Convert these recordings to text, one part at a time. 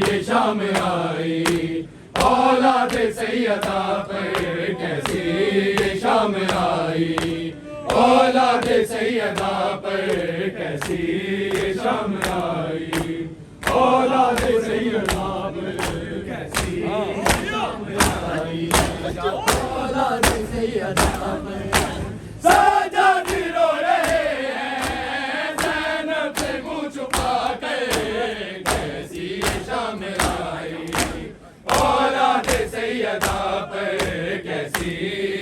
ये शाम आई औलाद सैयदा पर कैसी ये शाम आई औलाद सैयदा पर कैसी ये शाम आई औलाद सैयदा पर कैसी ये शाम आई औलाद सैयदा पर साजाद रो रहे हैं ज़ैनब से मुँह छुपा कर कैसी ये शाम आई औलाद सैयदा पर कैसी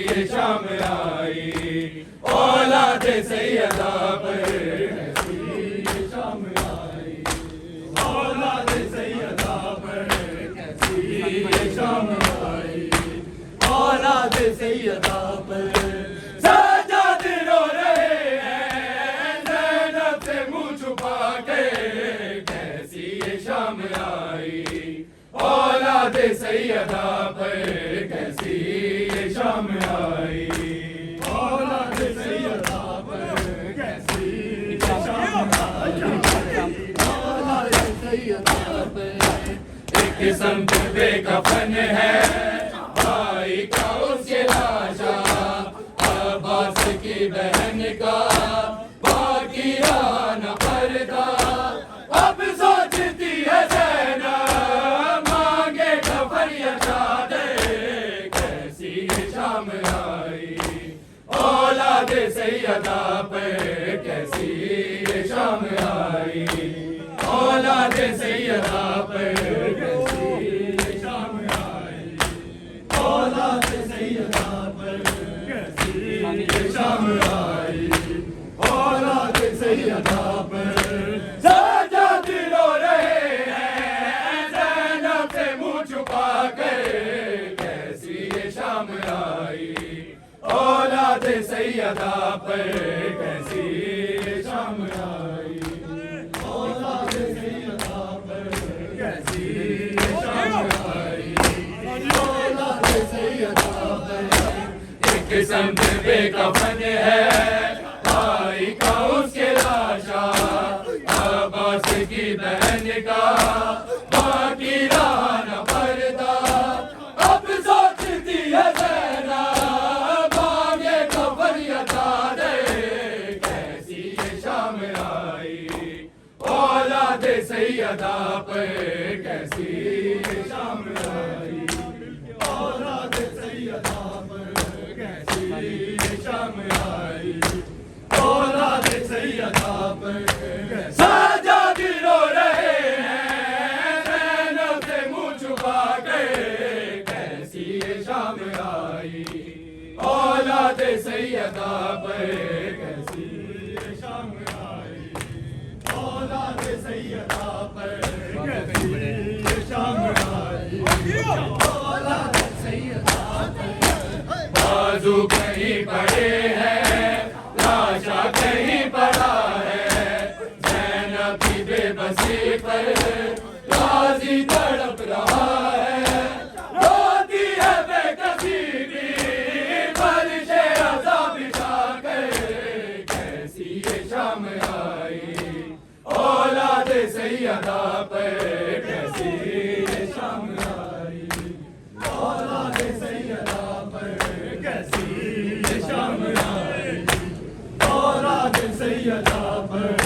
ये शाम आई औलाद सैयदा पर कैसी ये शाम आई औलाद सैयदा पर कैसी ये शाम आई औलाद सैयदा पर साजाद रो रहे हैं ज़ैनब से मुँह छुपा के कैसी ये शाम आई औलाद सैयदा पर कैसी ये शाम आई औलाद सैयदा पर कैसी ये शाम आई औलाद सैयदा पर एक किस्म बेकफन है भाई का उसके लाशा अब्बास की बहन का बाकी रहा न पर्दा अब सोचती है ज़ैनब मांगे कफन या चादर कैसी ये शाम आई औलाद सैयदा पर कैसी ये शाम आई औलाद सैयदा पर कैसी ये शाम आई औलाद सैयदा पर कैसी ये शाम आई औलाद सैयदा पर साजाद रो रहे हैं ज़ैनब से मुँह छुपा कर कैसी ये शाम आई औलाद सैयदा पर कैसी ये शाम आई औलाद सैयदा पर कैसी ये शाम आई औलाद सैयदा पर एक किस्म बेकफन है भाई का उसके लाशा अब्बास की बहन का बाकी रहा न पर्दा अब सोचती है ज़ैनब मांगे कफन या चादर कैसी ये शाम आई औलाद सैयदा पर कैसी ये शाम आई औलाद सैयदा पर कैसी ये शाम आई औलाद सैयदा पर साजाद रो रहे हैं ज़ैनब से मुँह छुपा के कैसी ये शाम आई औलाद सैयदा पर कैसी ये शाम आई औलाद सैयदा पर कैसी ये शाम आई औलाद सैयदा पर बाजू कहीं पड़े हैं लाशा कहीं पड़ा है ज़ैनब की बेबसी पर गाज़ी तड़प रहा है रोती है बेकसी की फर्शे अज़ाब बिछा कर कैसी ये शाम आई औलाद सैयदा पर कैसी ये शाम आई औलाद सैयदा पर कैसी ये शाम आई औलाद सैयदा पर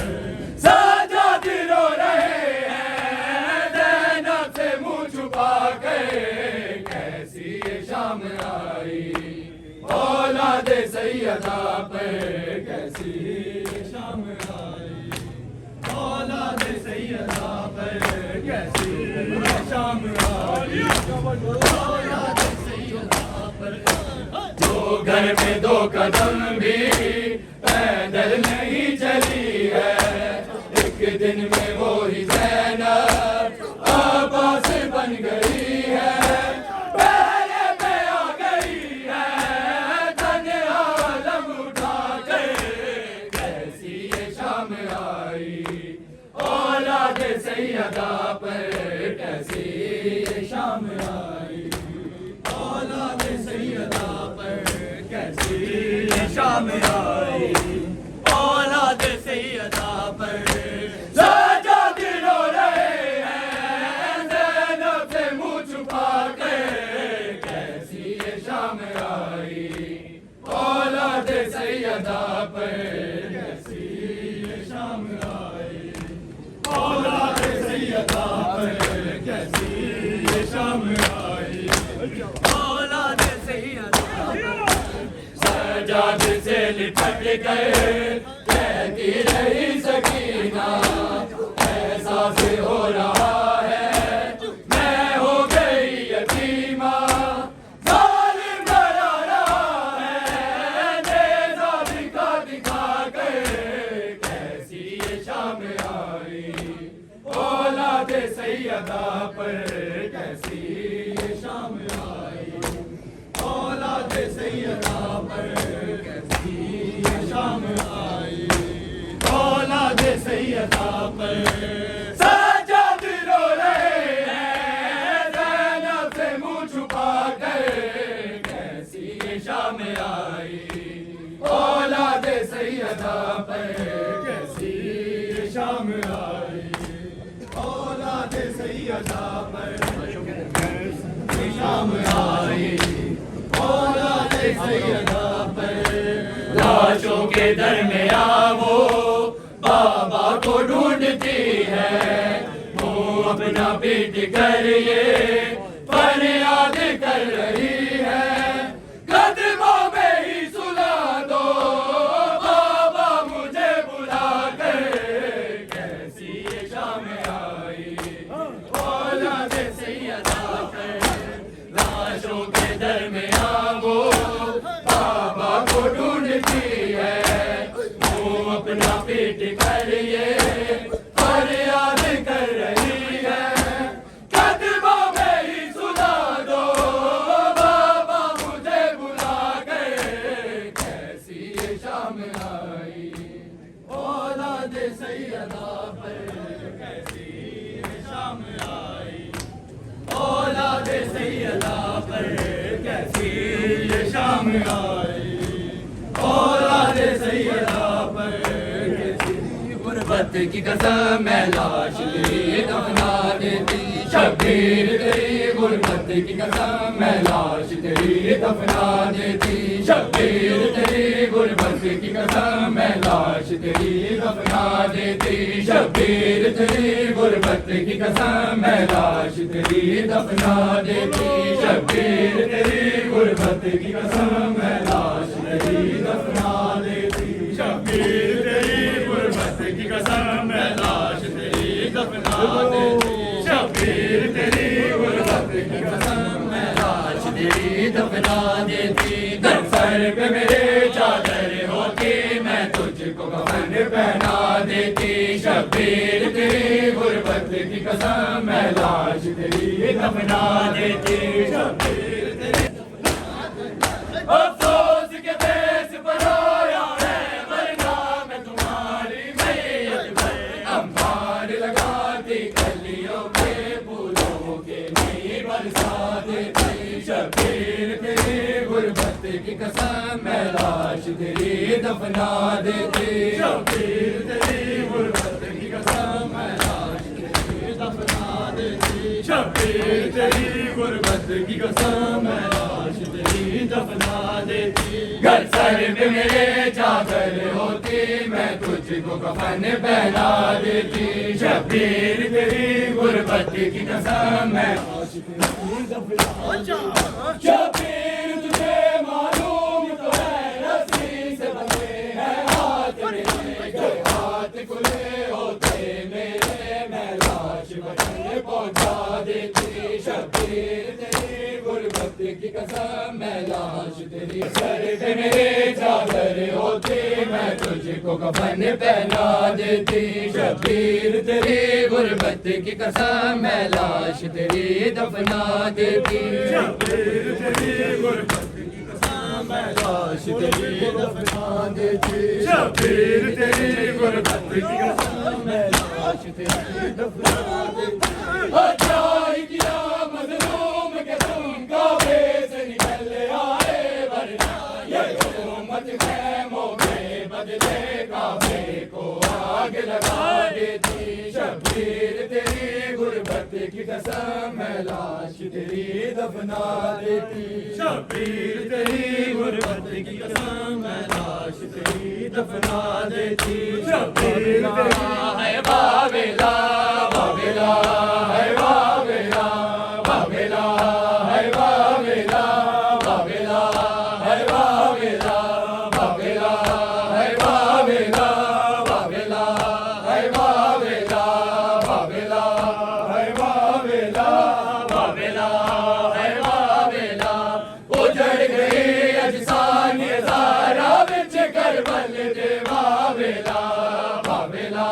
साजाद रो रहे हैं ज़ैनब से मुँह छुपा कर कैसी ये शाम आई औलाद सैयदा पर कैसी ये शाम आई औलाद सैयदा पर कैसी ये शाम आई औलाद सैयदा पर जो घर में दो कदम भी पैदल नहीं चली है एक दिन में वो ही ज़ैनब अब्बास बन गई है पहले पे आ गई है तन्हा लम उठा कर कैसी ये शाम आई औलाद सैयदा पर कैसी ये शाम आई औलाद सैयदा पर कैसी ये शाम आई औलाद सैयदा पर साजाद रो रहे हैं अदा पर कैसी ये शाम आई, औलाद सैयदा पर कैसी ये शाम आई, औलाद सैयदा सजाद से लिपट कर कहती रही सकीना, एहसास हो रहा है मैं हो गई यतीमा, जालिम डरा रहा है नेज़ा दिखा दिखा कर कैसी ये शाम आई, औलाद सैयदा पर कैसी ये शाम आई, औलाद सैयदा पर कैसी ये शाम आई, औलाद सैयदा पर सज्जाद रो रहे हैं ज़ैनब से मुंह छुपा कर कैसी ये शाम आई, औलाद सैयदा पर कैसी ये शाम आई, औलाद सैयदा पर कैसी शाम आई, औलाद सैयदा पर लाशों के दरमियां वो बाबा को ढूंढती है, वो अपना पीट कर ये फरियाद कर रही है, कदमों में ही सुला दो बाबा मुझे बुला कर कैसी ये शाम आई, औलाद सैयदा पर लाशों के दरमियां वो बाबा को ढूंढती है, वो अपना पीट कर ये फरियाद कर रही है, कदमों में ही सुला दो बाबा मुझे बुला कर कैसी ये शाम आई, औलाद सैयदा पर कैसी ये शाम आई, औलाद सैयदा पर कैसी ये शाम आई, औलाद सैयदा पर कैसी गुर्बत की कसम मैं लाश तेरी दफना देती, शब्बीर तेरी गुर्बत की कसम मैं लाश तेरी दफना देती, शब्बीर तेरी गुर्बत की कसम मैं लाश तेरी दफना देती, शब्बीर तेरी गुर्बत की कसम मैं लाश तेरी दफना देती, शब्बीर तेरी गुर्बत की कसम मैं लाश तेरी दफना देती, शब्बीर तेरी गुर्बत की कसम मैं लाश तेरी दफना देती, शब्बीर तेरी गुर्बत की कसम मैं लाश तेरी दफना देती, घर सर पे मेरे चादर होती मैं तुझको कफन पहना देती, शब्बीर तेरी गुर्बत की कसम मैं लाश तेरी दफना देती, शब्बीर तेरी अफसोस के देश पर रोया है वरना मैं तुम्हारी मैयत पर अंबार लगाती कलियों के फूलों के नहीं बरसा देती, शब्बीर तेरी गुर्बत की कसम मैं लाश तेरी दफना देती, शब्बीर तेरी गुर्बत की कसम मैं लाश तेरी दफना देती, शब्बीर तेरी गुर्बत की कसम मैं लाश तेरी दफना देती, घर सर पे मेरे चादर होती मैं तुझको कफन पहना देती, शब्बीर तेरी गुर्बत की कसम मैं लाश तेरी दफना देती, शब्बीर तुझे मालूम तो है रस्सी से बंधे हैं हाथ मेरे, हाथ खुले होते मेरे मैं लाश बचने पहुंचा देती, शब्बीर तेरी गुर्बत की कसम मैं लाश तेरी सर पे मेरे चादर होती मैं तुझको कफन पहना देती, शब्बीर तेरी गुर्बत की कसम मैं लाश तेरी दफना देती, शब्बीर तेरी गुर्बत की कसम मैं लाश तेरी दफना देती, शब्बीर तेरी गुर्बत की कसम मैं लाश तेरी दफना देती, अच्छा ही किया मज़लूम के तुम काबे से निकल आए वरना ये उम्मत खैमों के बदले काबे को आग लगा देती, शब्बीर तेरी गुर्बत की कसम मैं लाश तेरी दफना देती। शबीर तेरी गुरबत की कसम मैं लाश तेरी दफना देती। शबीर है बाबेला बाबेला है बाबेला बाबेला है बाबेला बाबेला है बाबेला बाबेला है बाबेला बाबेला है बाबेला बाबेला है बाबेला बाबेला है बाबेला। उजड़ गई अजसान ज़ारा विच करबल दे बाबेला बाबेला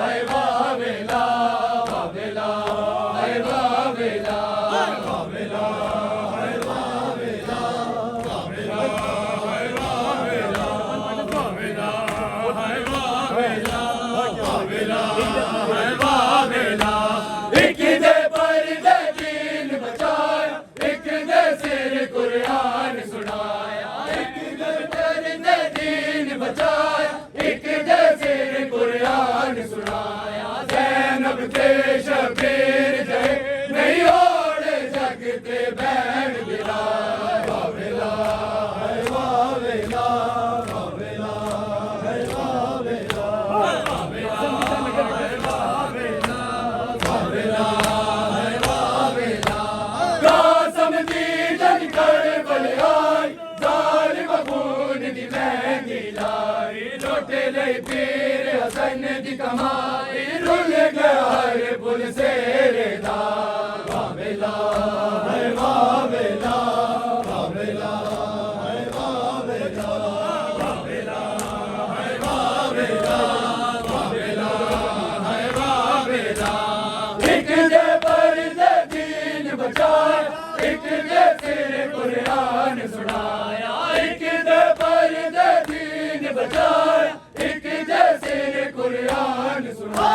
है बाबेला बाबेला है बाबेला बाबेला है बाबेला बाबेला है बाबेला बाबेला है बाबेला बाबेला है बाबेला। एक दे पर दे दीन बचाया, एक दे सिर कुरान सुनाया। एक दे पर दे दीन बचाया, एक दे सिर कुरान सुनाया। ज़ैनब ते शबीर जय नहीं ओढ़े जग ते बैण गिरा। बाबेला है बाबेला बाबेला है बाबेला बाबेला है बाबेला बाबेला है बाबेला। कासम दी जन कर बलियाई, जालिम खून दी महंगी लाई। लोटे ले पीर हसन दी कमाई, रुल गया हर पुल सेरे दा। बाबेला है बाबेला बाबेला है बाबेला बाबेला है बाबेला बाबेला है बाबेला। एक दे पर दे दीन बचाया, एक दे सिर कुरान सुनाया। एक दे पर दे दीन बचाया, एक दे सिर कुरान सुनाया।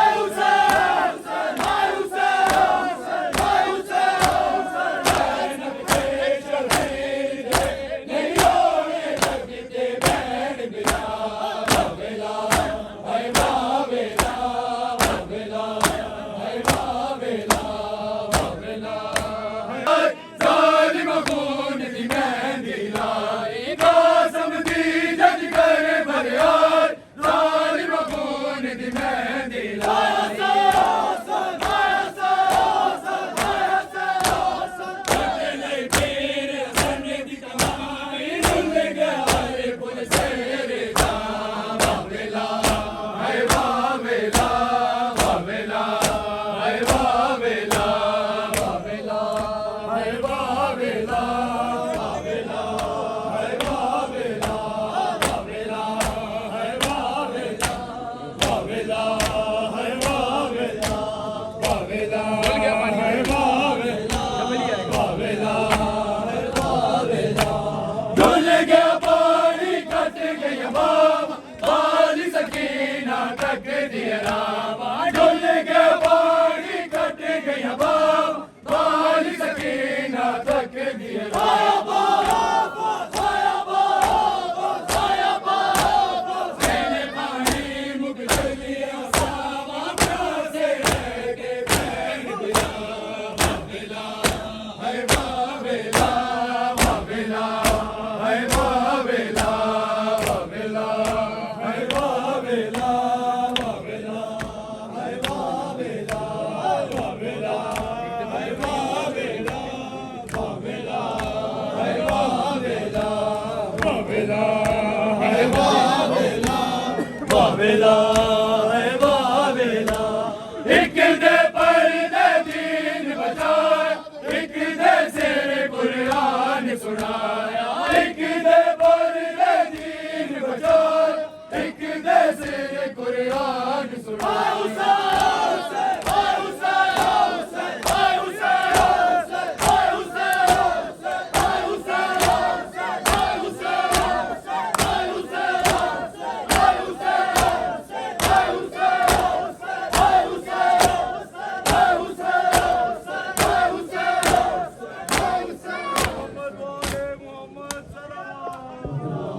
जालिम खून दी मेहंदी लाई, कासम दी जज कर बलियाई। जालिम खून दी मेहंदी लाई। डुल गया पानी कट गया बाबा, बाली सकीना तक दिया रामा। डुल गया पानी कट गया बाबा, बाली सकीना तक दिया रामा।